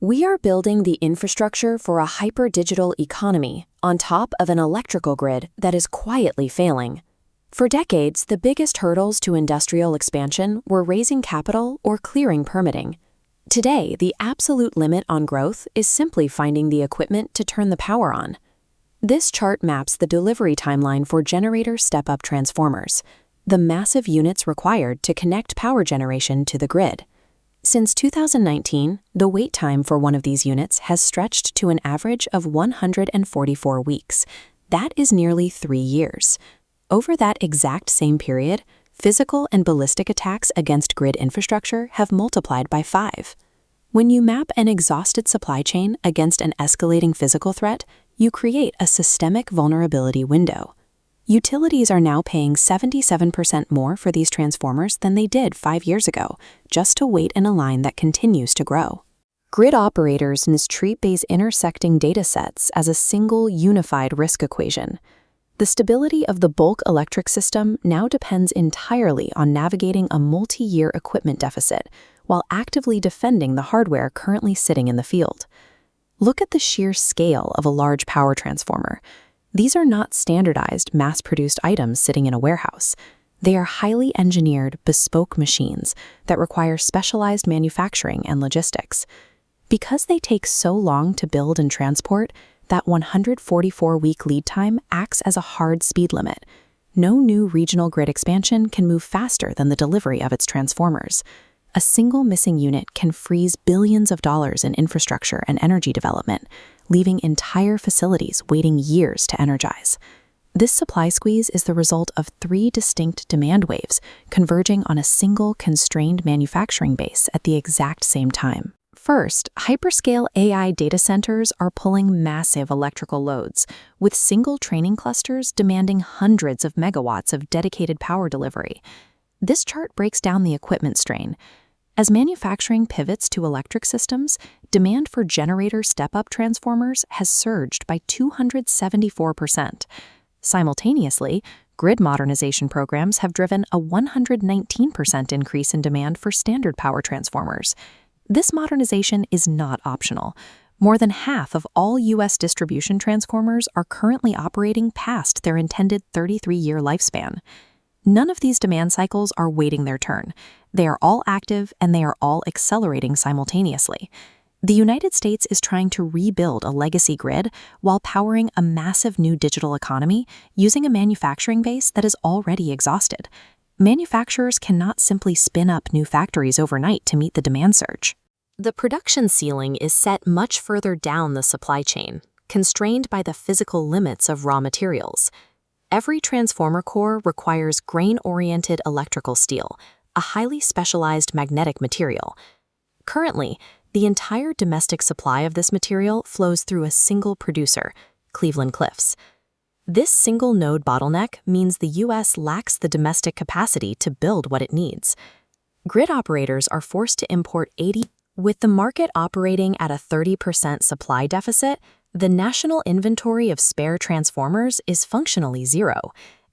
We are building the infrastructure for a hyper-digital economy on top of an electrical grid that is quietly failing. For decades, the biggest hurdles to industrial expansion were raising capital or clearing permitting. Today, the absolute limit on growth is simply finding the equipment to turn the power on. This chart maps the delivery timeline for generator step-up transformers, the massive units required to connect power generation to the grid. Since 2019, the wait time for one of these units has stretched to an average of 144 weeks. That is nearly 3 years. Over that exact same period, physical and ballistic attacks against grid infrastructure have multiplied by 5. When you map an exhausted supply chain against an escalating physical threat, you create a systemic vulnerability window. Utilities are now paying 77% more for these transformers than they did 5 years ago, just to wait in a line that continues to grow. Grid operators mistreat these intersecting data sets as a single, unified risk equation. The stability of the bulk electric system now depends entirely on navigating a multi-year equipment deficit while actively defending the hardware currently sitting in the field. Look at the sheer scale of a large power transformer. These are not standardized, mass-produced items sitting in a warehouse. They are highly engineered, bespoke machines that require specialized manufacturing and logistics. Because they take so long to build and transport, that 144-week lead time acts as a hard speed limit. No new regional grid expansion can move faster than the delivery of its transformers. A single missing unit can freeze billions of dollars in infrastructure and energy development, leaving entire facilities waiting years to energize. This supply squeeze is the result of 3 distinct demand waves converging on a single constrained manufacturing base at the exact same time. First, hyperscale AI data centers are pulling massive electrical loads, with single training clusters demanding hundreds of megawatts of dedicated power delivery. This chart breaks down the equipment strain. As manufacturing pivots to electric systems, demand for generator step-up transformers has surged by 274%. Simultaneously, grid modernization programs have driven a 119% increase in demand for standard power transformers. This modernization is not optional. More than half of all U.S. distribution transformers are currently operating past their intended 33-year lifespan. None of these demand cycles are waiting their turn. They are all active and they are all accelerating simultaneously. The United States is trying to rebuild a legacy grid while powering a massive new digital economy using a manufacturing base that is already exhausted. Manufacturers cannot simply spin up new factories overnight to meet the demand surge. The production ceiling is set much further down the supply chain, constrained by the physical limits of raw materials. Every transformer core requires grain-oriented electrical steel, a highly specialized magnetic material. Currently, the entire domestic supply of this material flows through a single producer, Cleveland-Cliffs. This single-node bottleneck means the U.S. lacks the domestic capacity to build what it needs. Grid operators are forced to import 80. With the market operating at a 30% supply deficit, the national inventory of spare transformers is functionally zero.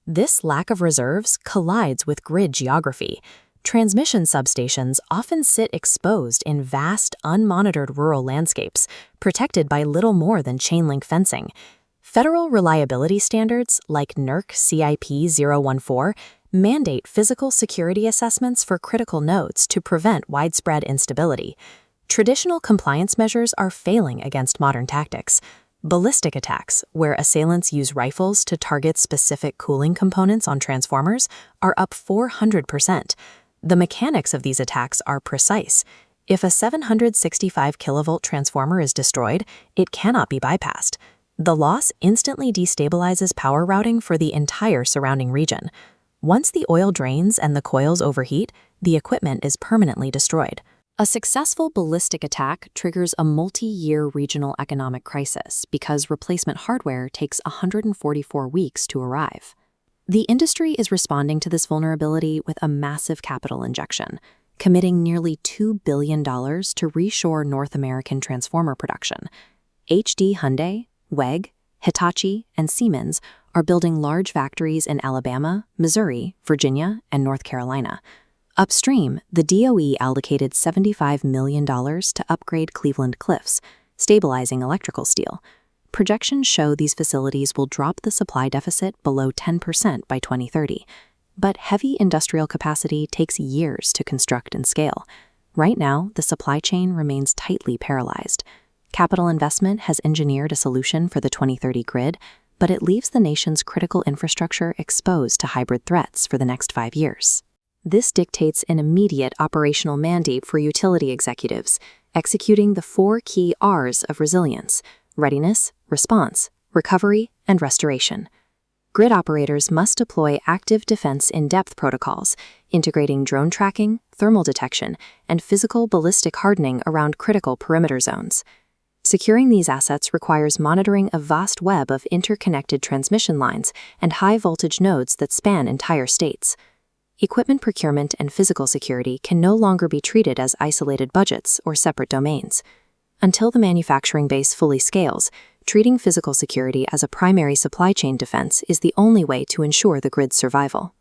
This lack of reserves collides with grid geography. Transmission substations often sit exposed in vast, unmonitored rural landscapes, protected by little more than chain-link fencing. Federal reliability standards, like NERC CIP 014, mandate physical security assessments for critical nodes to prevent widespread instability. Traditional compliance measures are failing against modern tactics. Ballistic attacks, where assailants use rifles to target specific cooling components on transformers, are up 400%. The mechanics of these attacks are precise. If a 765 kilovolt transformer is destroyed, it cannot be bypassed. The loss instantly destabilizes power routing for the entire surrounding region. Once the oil drains and the coils overheat, the equipment is permanently destroyed. A successful ballistic attack triggers a multi-year regional economic crisis because replacement hardware takes 144 weeks to arrive. The industry is responding to this vulnerability with a massive capital injection, committing nearly $2 billion to reshore North American transformer production. HD Hyundai, WEG, Hitachi, and Siemens are building large factories in Alabama, Missouri, Virginia, and North Carolina. Upstream, the DOE allocated $75 million to upgrade Cleveland Cliffs, stabilizing electrical steel. Projections show these facilities will drop the supply deficit below 10% by 2030. But heavy industrial capacity takes years to construct and scale. Right now, the supply chain remains tightly paralyzed. Capital investment has engineered a solution for the 2030 grid, but it leaves the nation's critical infrastructure exposed to hybrid threats for the next 5 years. This dictates an immediate operational mandate for utility executives, executing the 4 key R's of resilience: readiness, response, recovery, and restoration. Grid operators must deploy active defense in-depth protocols, integrating drone tracking, thermal detection, and physical ballistic hardening around critical perimeter zones. Securing these assets requires monitoring a vast web of interconnected transmission lines and high-voltage nodes that span entire states. Equipment procurement and physical security can no longer be treated as isolated budgets or separate domains. Until the manufacturing base fully scales, treating physical security as a primary supply chain defense is the only way to ensure the grid's survival.